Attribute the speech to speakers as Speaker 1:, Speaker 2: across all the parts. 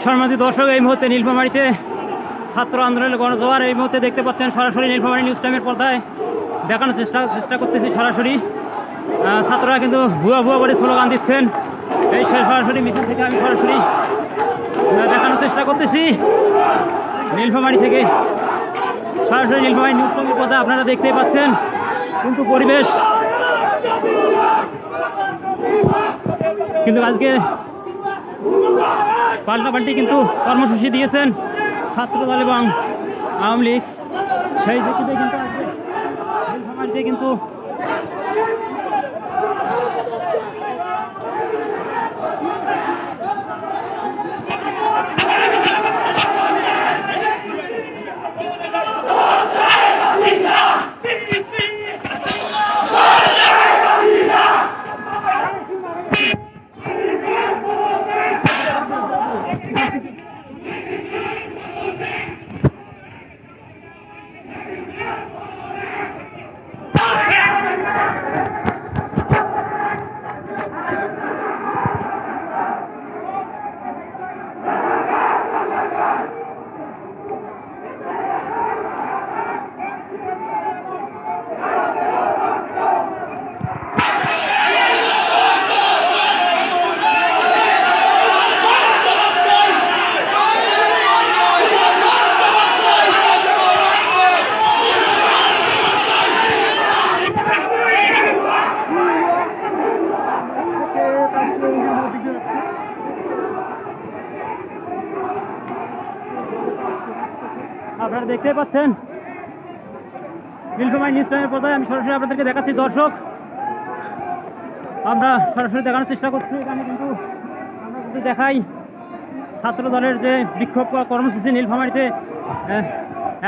Speaker 1: সম্মানিত দর্শক, এই মুহূর্তে নীলফামারীতে ছাত্র আন্দোলনের গণজোয়ার এই মুহূর্তে দেখতে পাচ্ছেন সরাসরি নীলফামারী নিউজ টাইমের পর্দায় দেখানোর চেষ্টা করতেছি। সরাসরি ছাত্ররা কিন্তু ভুয়া ভুয়া করে স্লোগান দিচ্ছেন। এই সরাসরি মিছিল থেকে আমি সরাসরি দেখানোর চেষ্টা করতেছি নীলফামারী থেকে। সরাসরি নীলফামারী নিউজ টাইমের পর্দায় আপনারা দেখতেই পাচ্ছেন কিন্তু পরিবেশ কিন্তু আজকে পাল্টাপাল্টি কিন্তু কর্মসূচি দিয়েছেন ছাত্রদল এবং আওয়ামী লীগ। সেই ভিত্তিতে কিন্তু আজকে নীলফামারীতে কিন্তু আপনারা দেখতে পাচ্ছেন নীলফামারী নিউজ টাইমের পর্দায় আমি সরাসরি আপনাদেরকে দেখাচ্ছি। দর্শক, আমরা সরাসরি দেখানোর চেষ্টা করছি। এখানে কিন্তু আমরা যদি দেখাই ছাত্র দলের যে বিক্ষোভ কর্মসূচি নীলফামারীতে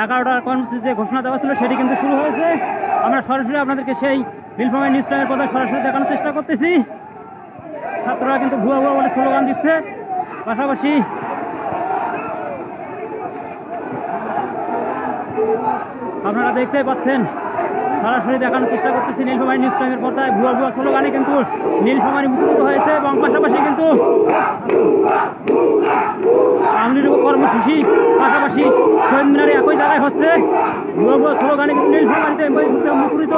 Speaker 1: 11টার কর্মসূচি যে ঘোষণা দেওয়া ছিল সেটি কিন্তু শুরু হয়েছে। আমরা সরাসরি আপনাদেরকে সেই নীলফামারী নিউজ টাইমের পর্দায় সরাসরি দেখানোর চেষ্টা করতেছি। ছাত্ররা কিন্তু ভুয়া ভুয়া বলে স্লোগান দিচ্ছে। পাশাপাশি আপনারা দেখতেই পাচ্ছেন সরাসরি দেখানোর চেষ্টা করতেছি নীলফামারী নিউজ টাইমের পর্দায় ভুয়া ভুয়া স্লোগানে কিন্তু নীলফামারী মুক্ত হয়েছে এবং পাশাপাশি কিন্তু আওয়ামী লীগ কর্মসূচি পাশাপাশি শহীদ মিনারে একই জায়গায় হচ্ছে। ভুয়া ভুয়া স্লোগানে কিন্তু নীলফামারীতে মুখরিত।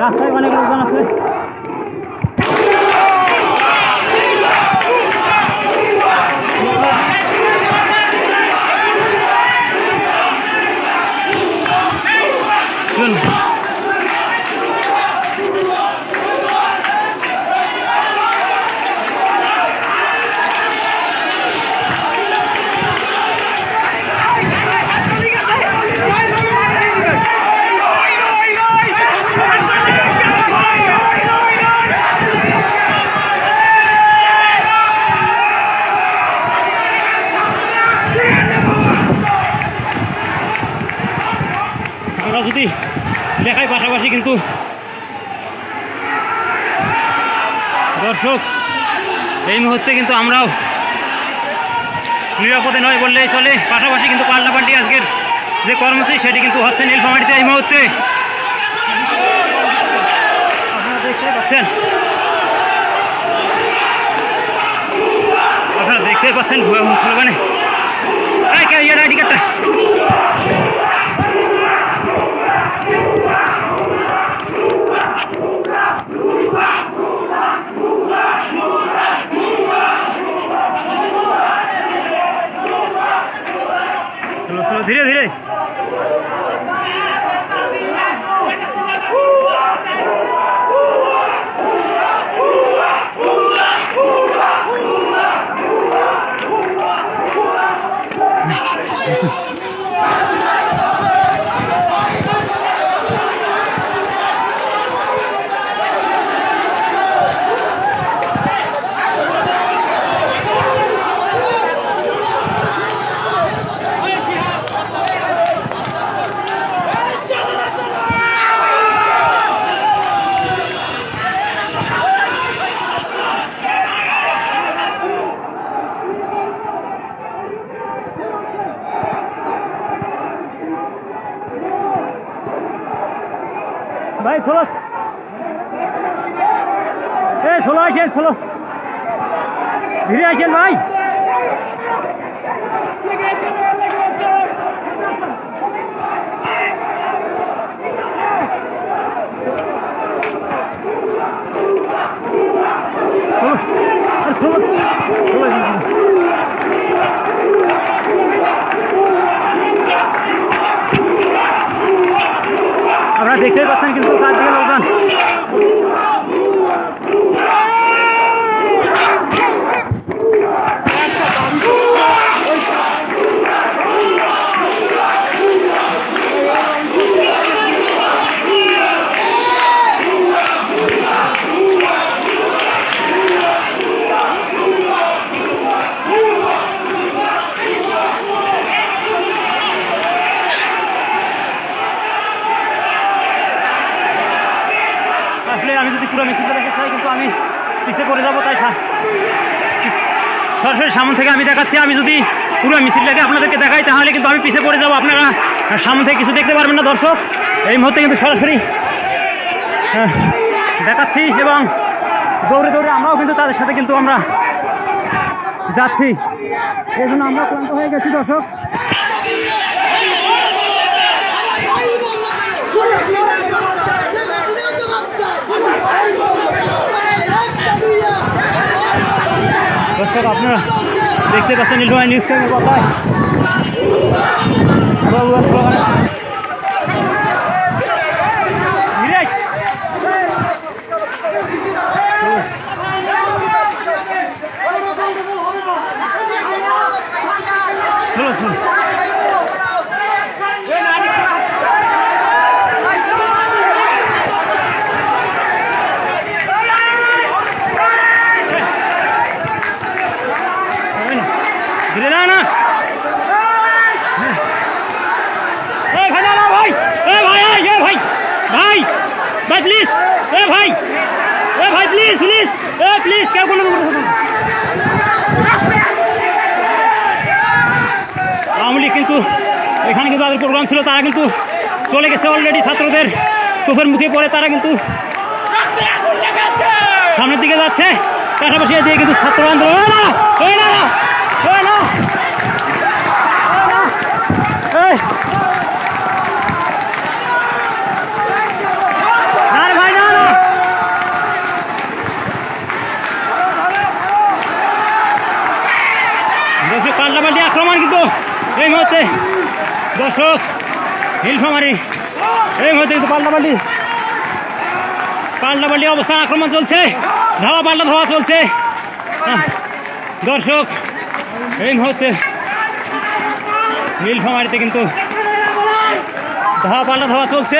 Speaker 1: রাস্তায় অনেক লোকজন আছে। যদি দেখাই পাশাপাশি কিন্তু দর্শক এই মুহূর্তে কিন্তু আমরাও নিরাপদে নয় বললেই চলে। পাশাপাশি কিন্তু পাল্টাপাল্টি আজকের যে কর্মসূচি সেটি কিন্তু হচ্ছে নীলফামারীতে এই মুহূর্তে। আপনারা দেখতে পাচ্ছেন ভুয়া স্লোগানে টিকিটটা ধীরে ধীরে ষোলো ষোলো আসেন, ষোলো ধীরে আসেন ভাই। আপনারা দেখতেই পাচ্ছেন কিন্তু চারদিকে লোকজন। আসলে আমি যদি পুরো মিছিলটা দেখতে চাই কিন্তু আমি পিছিয়ে পড়ে যাবো, তাই সরাসরি সামনে থেকে আমি দেখাচ্ছি। আমি যদি পুরো মিছিলটাকে আপনাদেরকে দেখাই তাহলে কিন্তু আমি পিছিয়ে পড়ে যাবো, আপনারা সামনে থেকে কিছু দেখতে পারবেন না দর্শক। এই মুহূর্তে কিন্তু সরাসরি দেখাচ্ছি এবং দৌড়ে দৌড়ে আমরাও কিন্তু তাদের সাথে কিন্তু আমরা যাচ্ছি, এই জন্য আমরা ক্লান্ত হয়ে গেছি দর্শক। দর্শক আপনারা দেখতে পাচ্ছেন নীলফামারী নিউজ টাইমের কথায় প্লিজ ভাই প্লিজ প্লিজ প্লিজ কেউ কোনো আওয়ামী লীগ কিন্তু এখানে কিন্তু তাদের প্রোগ্রাম ছিল, তারা কিন্তু চলে গেছে অলরেডি। ছাত্রদের তোপের মুখে পড়ে তারা কিন্তু সামনের দিকে যাচ্ছে, পাশাপাশি দিয়ে কিন্তু ছাত্র আন্দোলন পাল্টাপাল্টি আক্রমণ কিন্তু এই মুহূর্তে দর্শক নীলফামারী এই মুহূর্তে কিন্তু পাল্টাপাল্টি অবস্থান, আক্রমণ চলছে, ধাওয়া পাল্টা ধাওয়া চলছে দর্শক। এই মুহূর্তে নীলফামারীতে কিন্তু ধাওয়া পাল্টা ধাওয়া চলছে।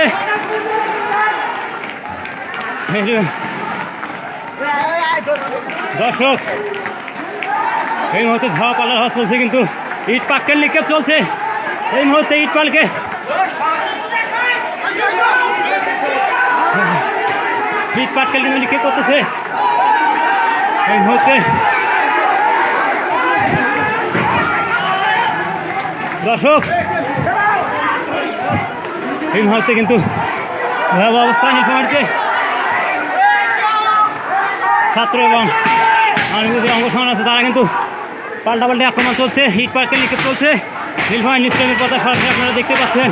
Speaker 1: দর্শক এই মুহূর্তে ধাওয়া পাল্টা ধাওয়া চলছে, কিন্তু ইট পাক্কেল নিক্ষেপ চলছে এই মুহূর্তে। ইট পালকে ইট পাটকেল কিন্তু নিক্ষেপ করতেছে এই মুহূর্তে। দর্শক এই মুহূর্তে কিন্তু ভয়াবহ অবস্থা নীলফামারীতে। ছাত্র এবং আনুগত্যের অংশগ্রহণ আছে, তারা কিন্তু পাল্টাপাল্টি আক্রমণ চলছে, ইট পাটকেল নিক্ষেপ চলছে। নীলফামারী নিউজ টাইমের কথা সরাসরি আপনারা দেখতে পাচ্ছেন।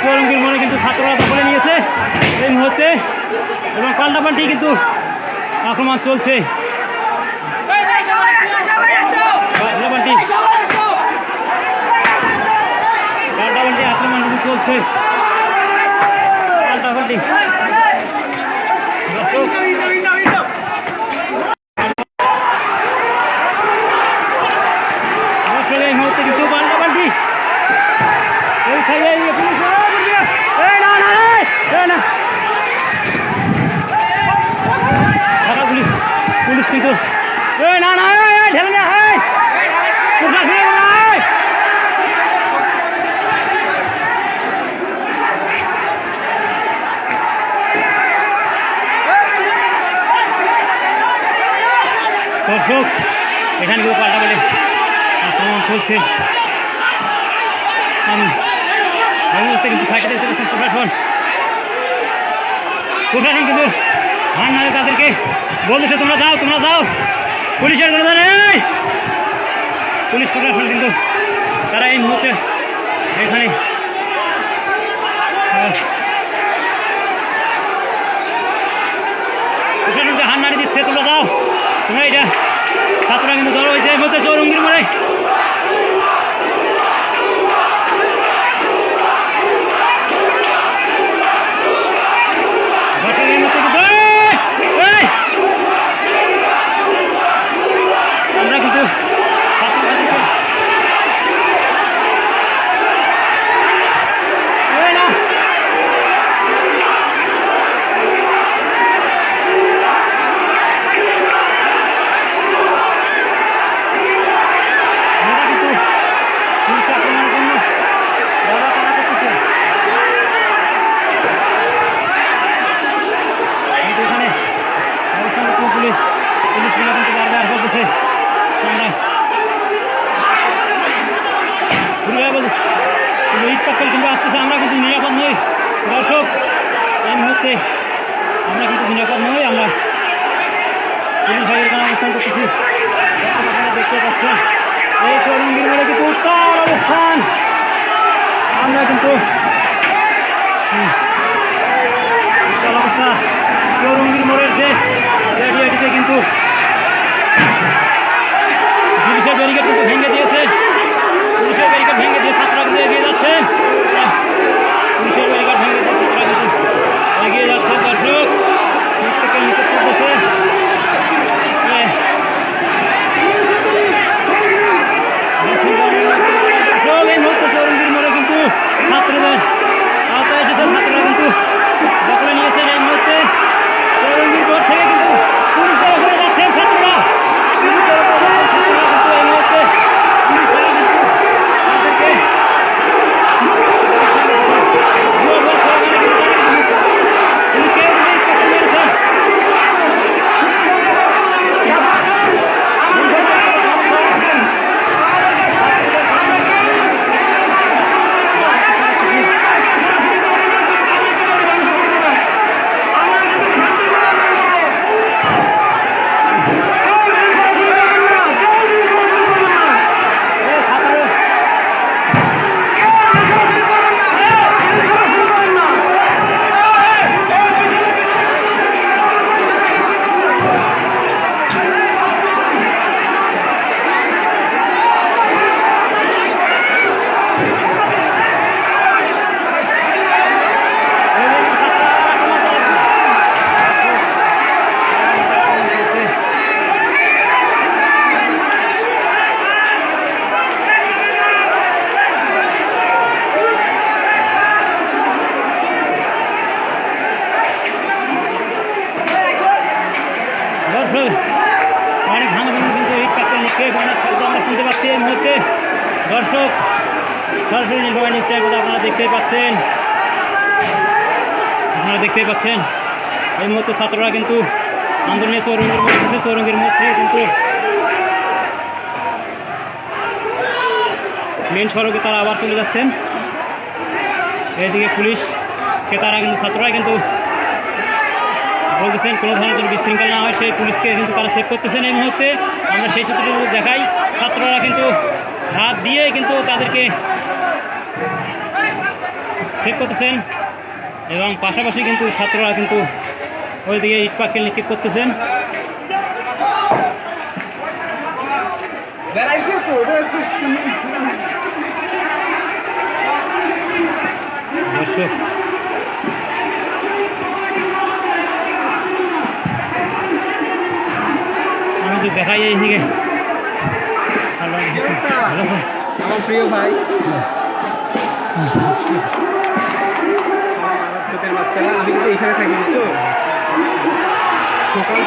Speaker 1: চৌরঙ্গীর মনে কিন্তু ছাত্ররা দখলে নিয়েছে এই মুহূর্তে এবং পাল্টাপাল্টি কিন্তু আক্রমণ চলছে। পাল্টাপাল্টি আক্রমণ কিন্তু চলছে, পাল্টাপাল্টি এই মুহূর্তে কিন্তু পাল্টাপাল্টি ওই সাইডে পুলিশ কিন্তু ঢেলে না দর্শক এখানে কিন্তু পাল্টাপাল্টি আক্রমণ চলছে। এই মুহূর্তে কিন্তু সাইডে দেখতে পাচ্ছেন প্রশাসন কিন্তু হার নারে তাদেরকে বলতেছে তোমরা যাও পুলিশের কোনো নেই। পুলিশ প্রশাসন কিন্তু তারা এই মুহূর্তে এখানে প্রশাসনকে হার নাড়ি দিচ্ছে তোমরা এটা ছাত্ররা কিন্তু জড়ো হয়েছে এই মুহূর্তে চৌরঙ্গির মোড়ে। আমরা কিন্তু পুলিশগুলো কিন্তু বারবার বলতেছে ইট পাক্কেল কিন্তু আসতেছে আমরা কিন্তু নিরাপদ নই দর্শক এই মুহূর্তে আমরা কিন্তু নিরাপদ নই। আমরা পুলিশ ভাইয়ের এখানে অবস্থান করতেছি দেখতে পাচ্ছেন এই চৌরঙ্গির মোড়ে কিন্তু উত্তাল অবস্থান। আমরা কিন্তু উত্তাল অবস্থা চৌরঙ্গির মোড়ের যে এরিয়াটিতে কিন্তু পুলিশের ব্যারিকেড কিন্তু ভেঙে দিয়েছে। পুলিশের ব্যারিকেড ভেঙে দিয়ে ছাত্ররা কিন্তু এগিয়ে যাচ্ছে। পুলিশের ব্যারিকেড ভেঙে দিয়ে ছাত্ররা কিন্তু এগিয়ে যাচ্ছে দর্শক প্রত্যেকের নিকট করতেছে। এই মুহূর্তে চৌরঙ্গির মোড়ে কিন্তু ছাত্রদের আওতায় এসেছে। ছাত্ররা কিন্তু দখলে নিয়েছেন এই মুহূর্তে চৌরঙ্গির মোড় থেকে কিন্তু পুলিশের ওখানে যাচ্ছেন ছাত্ররা। এই মুহূর্তে পুলিশেরা কিন্তু তাদেরকে অনেক ভাঙাভাঙি কিন্তু ইট পাক্কেল নিক্ষেপ অনেক শব্দ আমরা শুনতে পাচ্ছি এই মুহূর্তে দর্শক সরাসরি নীলফামারী নিউজ টাইম আপনারা দেখতেই পাচ্ছেন। এই মুহূর্তে ছাত্ররা কিন্তু আন্দোলনে চৌরঙ্গির মধ্যে কিন্তু মেন সড়কে তারা আবার চলে যাচ্ছেন। এইদিকে পুলিশকে তারা কিন্তু ছাত্ররা কিন্তু বলতেছেন কোনো ধরনের যদি বিশৃঙ্খলা না হয় সেই পুলিশকে কিন্তু তারা সেভ করতেছেন। এই মুহূর্তে আমরা সেই চিত্রটি দেখাই ছাত্ররা কিন্তু হাত দিয়ে কিন্তু তাদেরকে সেভ করতেছেন এবং পাশাপাশি কিন্তু ছাত্ররা কিন্তু ওইদিকে ইট পাক্কেল নিক্ষেপ করতেছেন। আমি তো দেখাই এইদিকে
Speaker 2: আমার প্রিয় ভাই বাচ্চারা আমি কিন্তু এখানে থাকি বুঝছো সকাল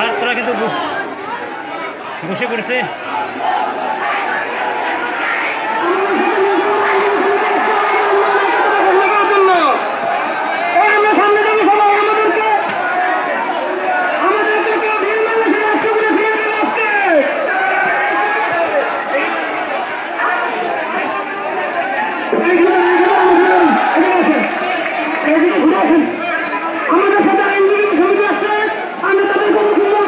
Speaker 1: ছাত্ররা কিন্তু বসে পড়েছে।
Speaker 3: আমাদের সাথে আইনজীবী সমিতি আসছে, আমরা তাদের কোনো সুন্দর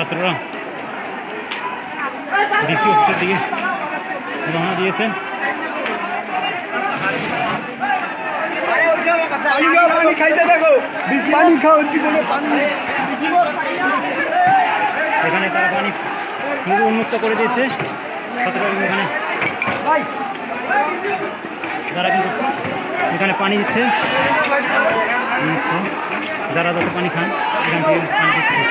Speaker 1: ছাত্ররা ডিসি অফিসের দিকে রওনা দিয়েছেন। এখানে তারা পানি পুরো উন্মুক্ত করে দিয়েছে ছাত্ররা এখানে, যারা কিন্তু এখানে পানি দিচ্ছে উন্মুক্ত, যারা যত পানি খান এখান থেকে পানি দিচ্ছে।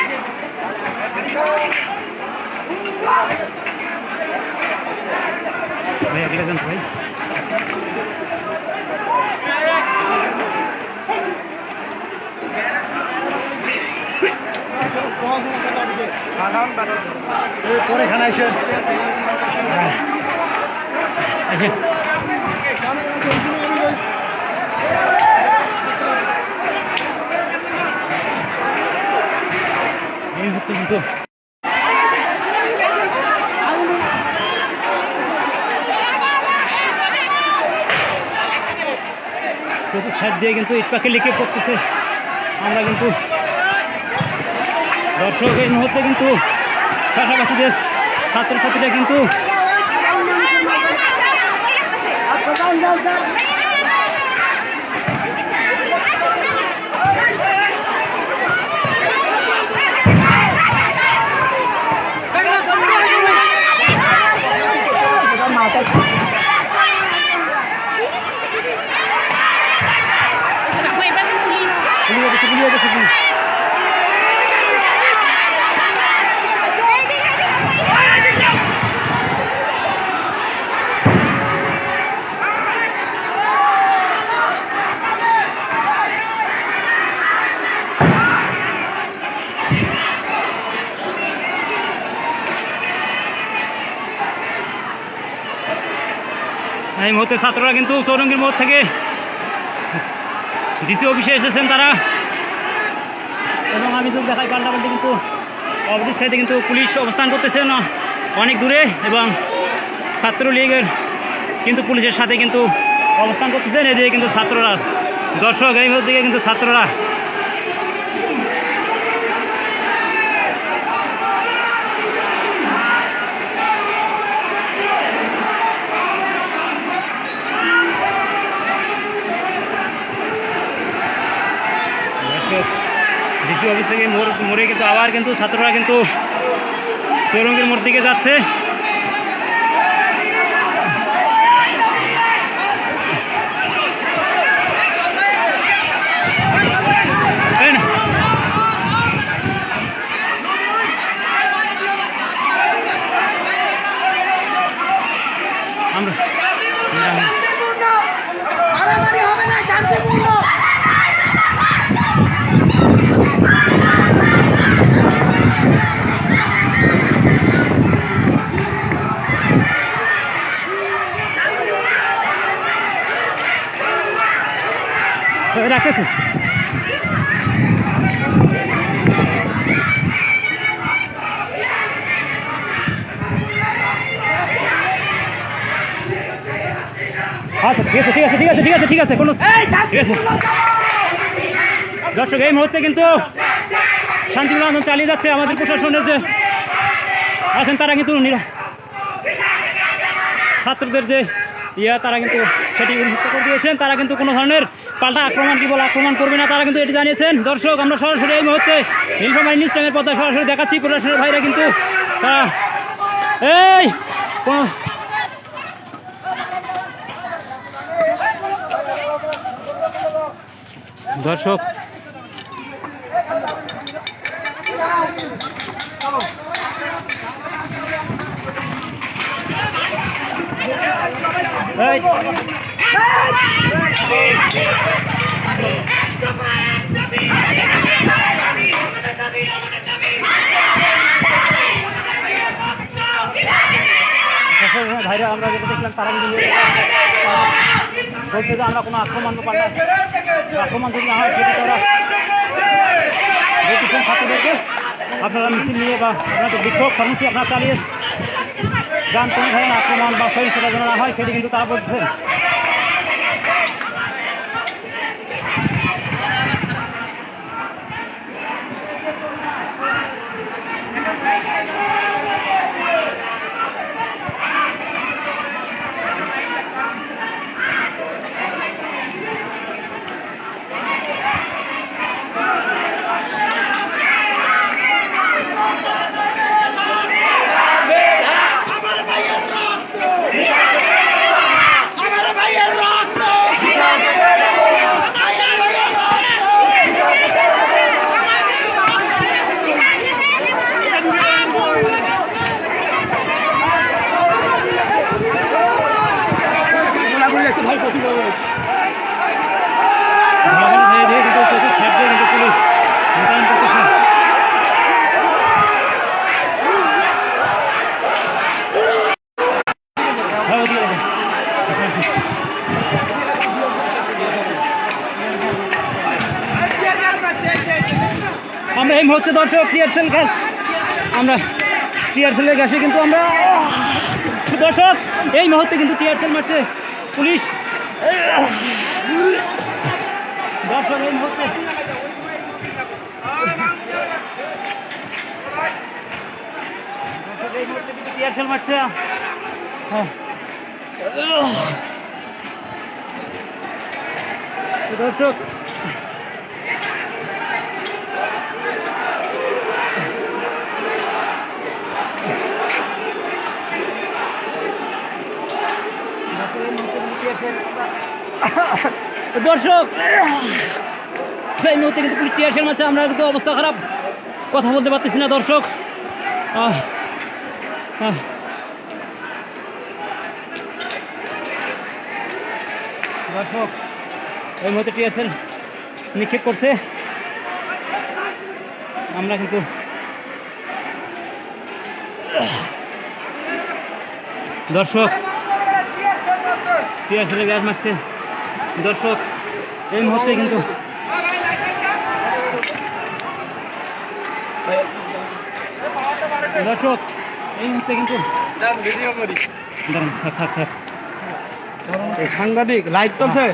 Speaker 1: ভাই আগলে যান ভাই।
Speaker 2: পরে খানা এসে
Speaker 1: এই হচ্ছে কিন্তু সাইড দিয়ে কিন্তু ইট পাখি লিখে পড়তেছে। আমরা কিন্তু দর্শক এই মুহূর্তে কিন্তু পাশাপাশি যে ছাত্রছাত্রীরা কিন্তু এই মুহূর্তে ছাত্ররা কিন্তু চৌরঙ্গীর মোড় থেকে ডিসি অফিসে এসেছেন তারা, এবং আমি তো দেখাই পাল্টাপাল্টি কিন্তু অপোজিট সাইডে কিন্তু পুলিশ অবস্থান করতেছেন অনেক দূরে, এবং ছাত্রলীগের কিন্তু পুলিশের সাথে কিন্তু অবস্থান করতেছেন। এদিকে কিন্তু ছাত্ররা, দর্শক এই মুহূর্তে কিন্তু ছাত্ররা ডিসি অফিস থেকে মোড়ে কিন্তু আবার কিন্তু ছাত্ররা কিন্তু চৌরঙ্গীর মোড় দিকে যাচ্ছে। আমরা রাখতেছে আচ্ছা, ঠিক আছে ঠিক আছে ঠিক আছে ঠিক আছে ঠিক আছে কোনো ঠিক আছে। দর্শক এই মুহূর্তে কিন্তু শান্তিপূর্ণ আন্দোলন চালিয়ে যাচ্ছে। আমাদের প্রশাসনের যে আছেন তারা কিন্তু ছাত্রদের যে তারা কিন্তু সেটি উন্মুক্ত করে দিয়েছেন। তারা কিন্তু কোনো ধরনের পাল্টা আক্রমণ আক্রমণ করবে না, তারা কিন্তু এটি জানিয়েছেন। দর্শক আমরা সরাসরি এই মুহূর্তে নীলফামারী নিউজ টাইমের পর্দায় সরাসরি দেখাচ্ছি। প্রশাসনের ভাইরা কিন্তু এই দর্শক ভাইরা আমরা যেটা দেখলাম তারা কিন্তু বলছে যে আমরা কোনো আক্রমণ আক্রমণ যদি না হয় সেটি তারা বলতেছেন ছাত্রদেরকে আপনারা মিছিল নিয়ে বা আপনাদের বিক্ষোভ কর্মসূচি আপনারা চালিয়ে যান, কোনো ধরনের আক্রমণ বা সহিংসতা যেন না হয় সেটি কিন্তু তারা বলছেন। এই মুহূর্তে দর্শক টিয়ারশেল গ্যাস, আমরা টিয়ারশেলের গ্যাসে কিন্তু আমরা দর্শক এই মুহূর্তে কিন্তু টিয়ারশেল মারছে পুলিশ। দর্শক এই মুহূর্তে টিয়ারশেল মারছে। দর্শক দর্শক এই মুহূর্তে কিন্তু পুলিশ টিয়ারশেল মারছে। আমরা কিন্তু অবস্থা খারাপ, কথা বলতে পারতেছি না দর্শক। দর্শক এই মুহূর্তে টিয়ারশেল নিক্ষেপ করছে। আমরা কিন্তু দর্শক টিয়ারশেলের গ্যাস মারছে। দর্শক এই মুহূর্তে কিন্তু দর্শক এই মুহূর্তে কিন্তু সাংবাদিক লাইভ চলছে।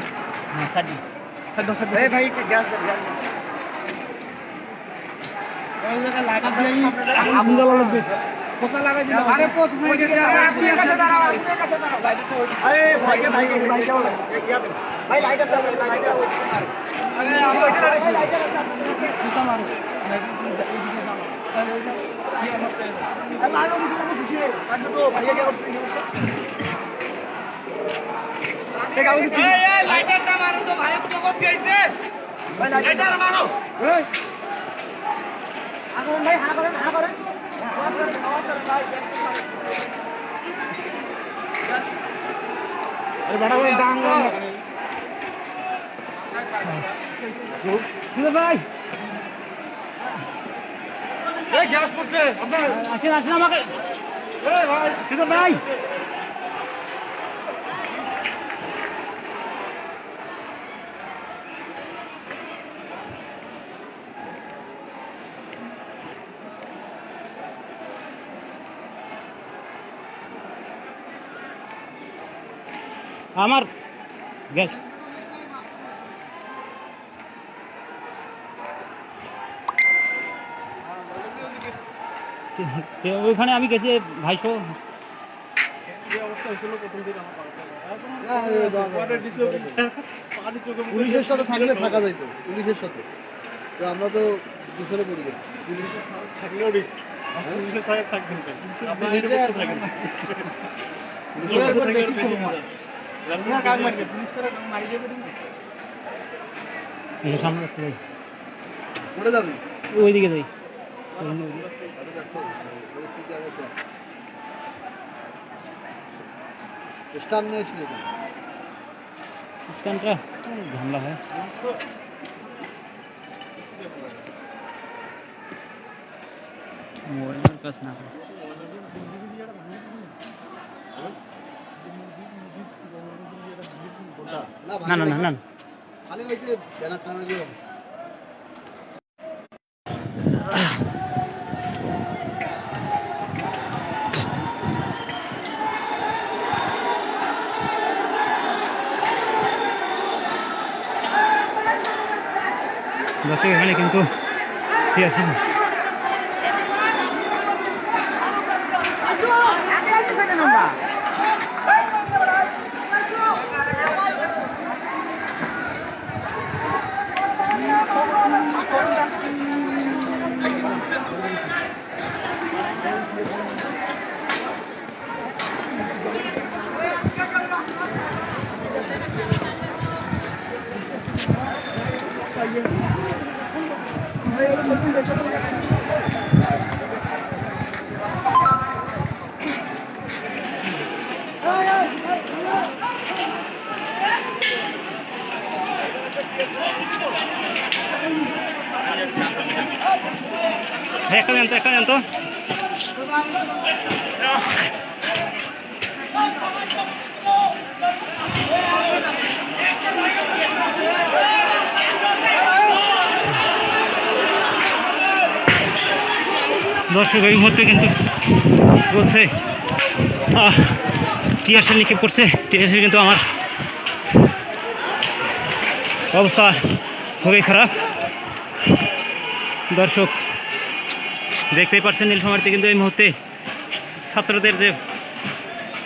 Speaker 1: ভাই আসেন আসেন আমাকে ভাই। আমার গ্যাস ওইখানে আমি গেছি ভাইশো
Speaker 2: পুলিশের সাথে থাকলে থাকা যাইতো, পুলিশের সাথে তো আমরা তো পিছনে পড়ে গেছি। পুলিশ থাকলেও রিস্ক, পুলিশের সাথে থাকবেন পড়ে যাবে
Speaker 1: ওইদিকে যাই।
Speaker 2: স্টান নিয়েছিল
Speaker 1: স্ট্যান্ডটা ঝামেলা হয়। মোবাইলের কাজ না না না না না
Speaker 2: খালি ওই যে ব্যানার টানা দিয়ে
Speaker 1: দর্শক এখানে কিন্তু ঠিক আছে। একটা নেন তো দর্শক এই মুহূর্তে কিন্তু বলছে টিয়ারশেল নিক্ষেপ করছে। টিয়ারশেল কিন্তু আমার অবস্থা খুবই খারাপ। দর্শক দেখতেই পাচ্ছেন নীলফামারীতে কিন্তু এই মুহূর্তে ছাত্রদের যে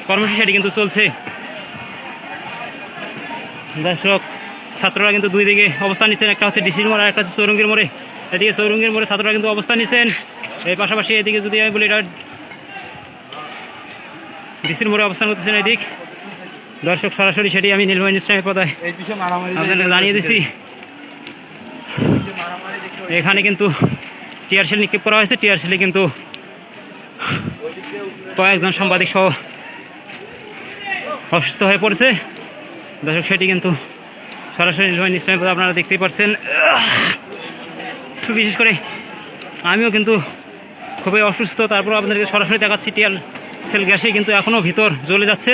Speaker 1: কর্মসূচি সেটি কিন্তু চলছে। দর্শক ছাত্ররা কিন্তু দুই দিকে অবস্থান নিচ্ছেন, একটা হচ্ছে ডিসির মোড় আর একটা হচ্ছে চৌরঙ্গীর মোড়ে। এদিকে চৌরঙ্গীর মোড়ে ছাত্ররা কিন্তু অবস্থান নিচ্ছেন, এর পাশাপাশি এদিকে যদি আমি বলি এটা ডিসির মোড়ে অবস্থান করতেছেন এদিক। দর্শক সরাসরি সেটি আমি নীলফামারী নিউজ টাইমের পর্দায় আপনাদের জানিয়ে দিচ্ছি। এখানে কিন্তু টিয়ারশেল নিক্ষেপ করা হয়েছে। টিয়ারশেলে কিন্তু কয়েকজন সাংবাদিক সহ অসুস্থ হয়ে পড়েছে। দর্শক সেটি কিন্তু সরাসরি নীলফামারী নিউজ টাইমের পর্দায় আপনারা দেখতেই পাচ্ছেন। বিশেষ করে আমিও কিন্তু খুবই অসুস্থ, তারপর আপনাদেরকে সরাসরি দেখাচ্ছি টিয়ারশেল গ্যাসে কিন্তু এখনও ভিতর জ্বলে যাচ্ছে।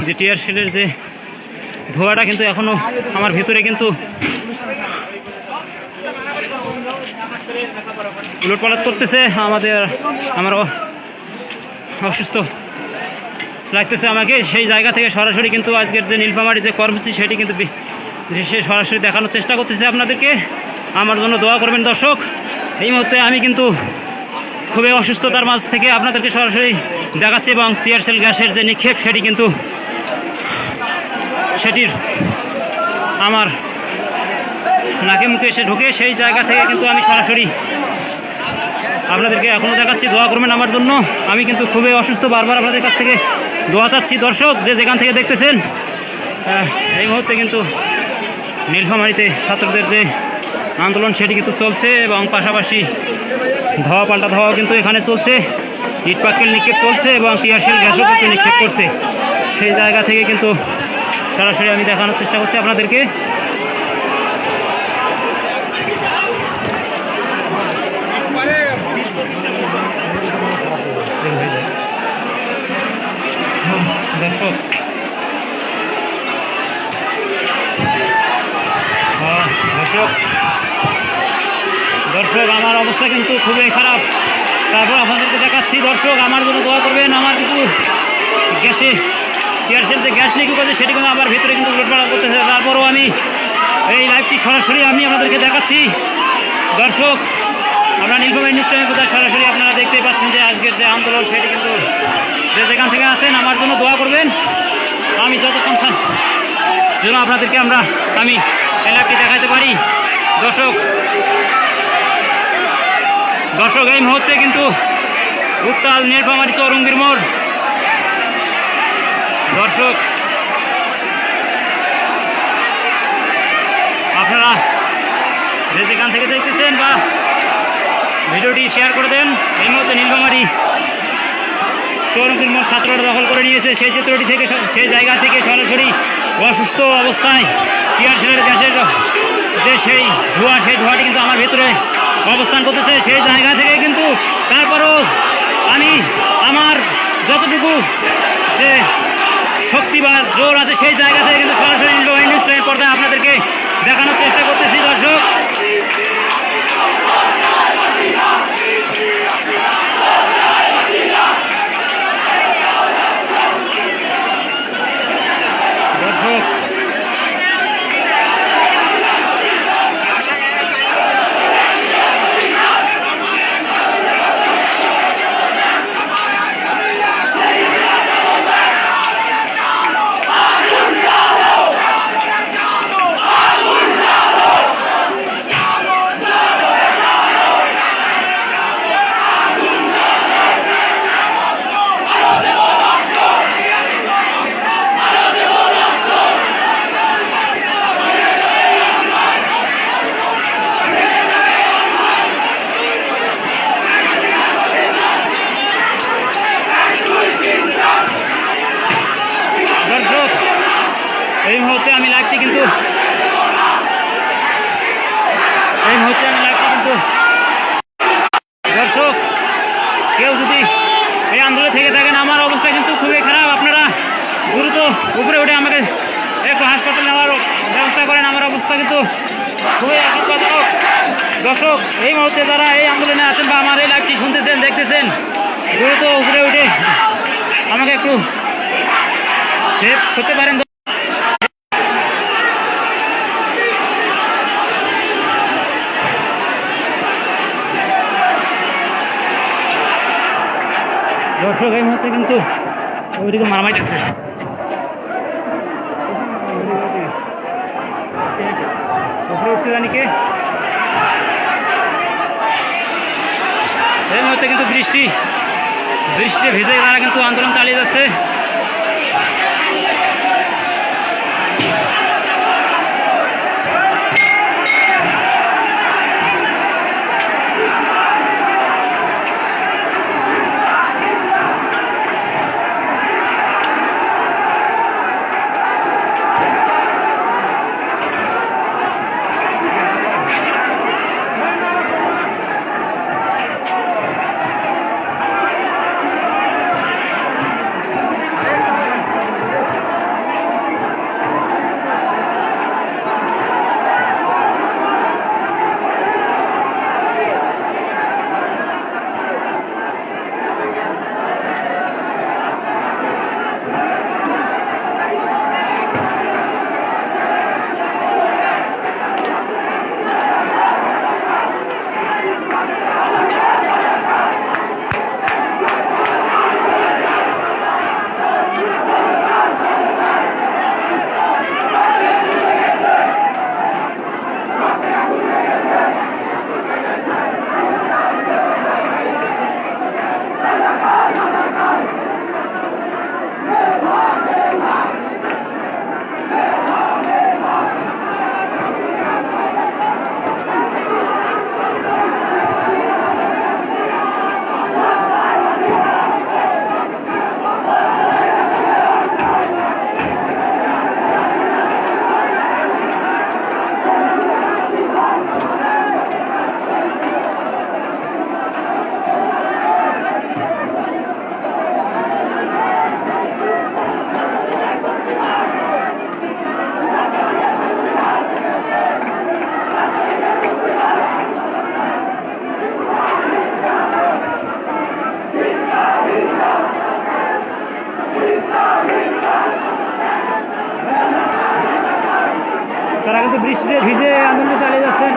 Speaker 1: যে টিয়ারশেলের যে ধোঁয়াটা কিন্তু এখনও আমার ভিতরে কিন্তু উলটপালট করতেছে। আমার অসুস্থ লাগতেছে আমাকে। সেই জায়গা থেকে সরাসরি কিন্তু আজকের যে নীলফামারী যে কর্মসূচি সেটি কিন্তু সে সরাসরি দেখানোর চেষ্টা করতেছে আপনাদেরকে। আমার জন্য দোয়া করবেন দর্শক। এই মুহূর্তে আমি কিন্তু খুবই অসুস্থতার মাঝ থেকে আপনাদেরকে সরাসরি দেখাচ্ছি এবং টিয়ারশেল গ্যাসের যে নিক্ষেপ সেটির আমার নাকে মুখে এসে ঢুকে সেই জায়গা থেকে কিন্তু আমি সরাসরি আপনাদেরকে এখনও দেখাচ্ছি। দোয়া করবেন আমার জন্য। আমি কিন্তু খুবই অসুস্থ, বারবার আপনাদের কাছ থেকে দোয়া চাচ্ছি দর্শক, যে যেখান থেকে দেখতেছেন। এই মুহূর্তে কিন্তু নীলফামারীতে ছাত্রদের যে আন্দোলন সেটি কিন্তু চলছে এবং পাশাপাশি ধাওয়া পাল্টা ধাওয়াও কিন্তু এখানে চলছে। ইট পাটকেল নিক্ষেপ চলছে এবং টিয়ারশেল গ্যাসও কিন্তু নিক্ষেপ করছে। সেই জায়গা থেকে কিন্তু সরাসরি আমি দেখানোর চেষ্টা করছি আপনাদেরকে। দর্শক দর্শক আমার অবস্থা কিন্তু খুবই খারাপ, তারপর আপনাদেরকে দেখাচ্ছি। দর্শক আমার জন্য দোয়া করবেন। আমার কিন্তু টিয়ারশেল যে গ্যাস লিক আছে সেটি কিন্তু আমার ভিতরে কিন্তু উলটপালট করতেছে। তারপরও আমি এই লাইভটি সরাসরি আমি আপনাদেরকে দেখাচ্ছি। দর্শক আমরা নীলফামারী নিউজ টাইমের কোথায় সরাসরি আপনারা দেখতেই পাচ্ছেন যে আজকের যে আন্দোলন সেটি কিন্তু যে যেখান থেকে আছেন আমার জন্য দোয়া করবেন। আমি যতক্ষণ যেন আপনাদেরকে আমি এই লাইভটি দেখাতে পারি। দর্শক এই মুহূর্তে কিন্তু উত্তাল নীলফামারী চৌরঙ্গীর মোড়। দর্শক আপনারা যে যেখান থেকে দেখতেছেন বা ভিডিওটি শেয়ার করে দেন। এই মুহূর্তে নীলফামারী চৌরঙ্গীর মোড় ছাত্ররা দখল করে নিয়েছে। সেই চিত্রটি থেকে সেই জায়গা থেকে সরাসরি অসুস্থ অবস্থায় টিয়ারশেলের গ্যাসের যে সেই ধোঁয়াটি কিন্তু আমার ভিতরে অবস্থান করতেছে। সেই জায়গা থেকে কিন্তু তারপরও আমি আমার যতটুকু যে শক্তি বা জোর আছে সেই জায়গা থেকে কিন্তু সরাসরি নিউজ টাইমের পর্দায় আপনাদেরকে দেখানোর চেষ্টা করতেছি। দর্শক এই মুহূর্তে আমি লাইভটি কিন্তু দর্শক কেউ যদি এই আন্দোলনে থেকে থাকেন, আমার অবস্থা কিন্তু খুবই খারাপ। আপনারা দ্রুত উপরে উঠে আমাকে একটু হাসপাতালে নেওয়ার ব্যবস্থা করেন। আমার অবস্থা কিন্তু খুবই আশঙ্কাজনক। দর্শক, এই মুহূর্তে যারা এই আন্দোলনে আছেন বা আমার এই লাইভটি শুনতেছেন দেখতেছেন, দ্রুত উপরে উঠে আমাকে একটু সেভ করতে পারেন। দর্শক, এই মুহূর্তে কিন্তু ওইদিকে মারামারি আছে। উপরে উঠছে জানি কে। এই মুহূর্তে কিন্তু বৃষ্টিতে ভেজে তারা কিন্তু আন্দোলন চালিয়ে যাচ্ছে। তারা কিন্তু বৃষ্টিতে ভিজে আন্দোলন চালিয়ে যাচ্ছেন।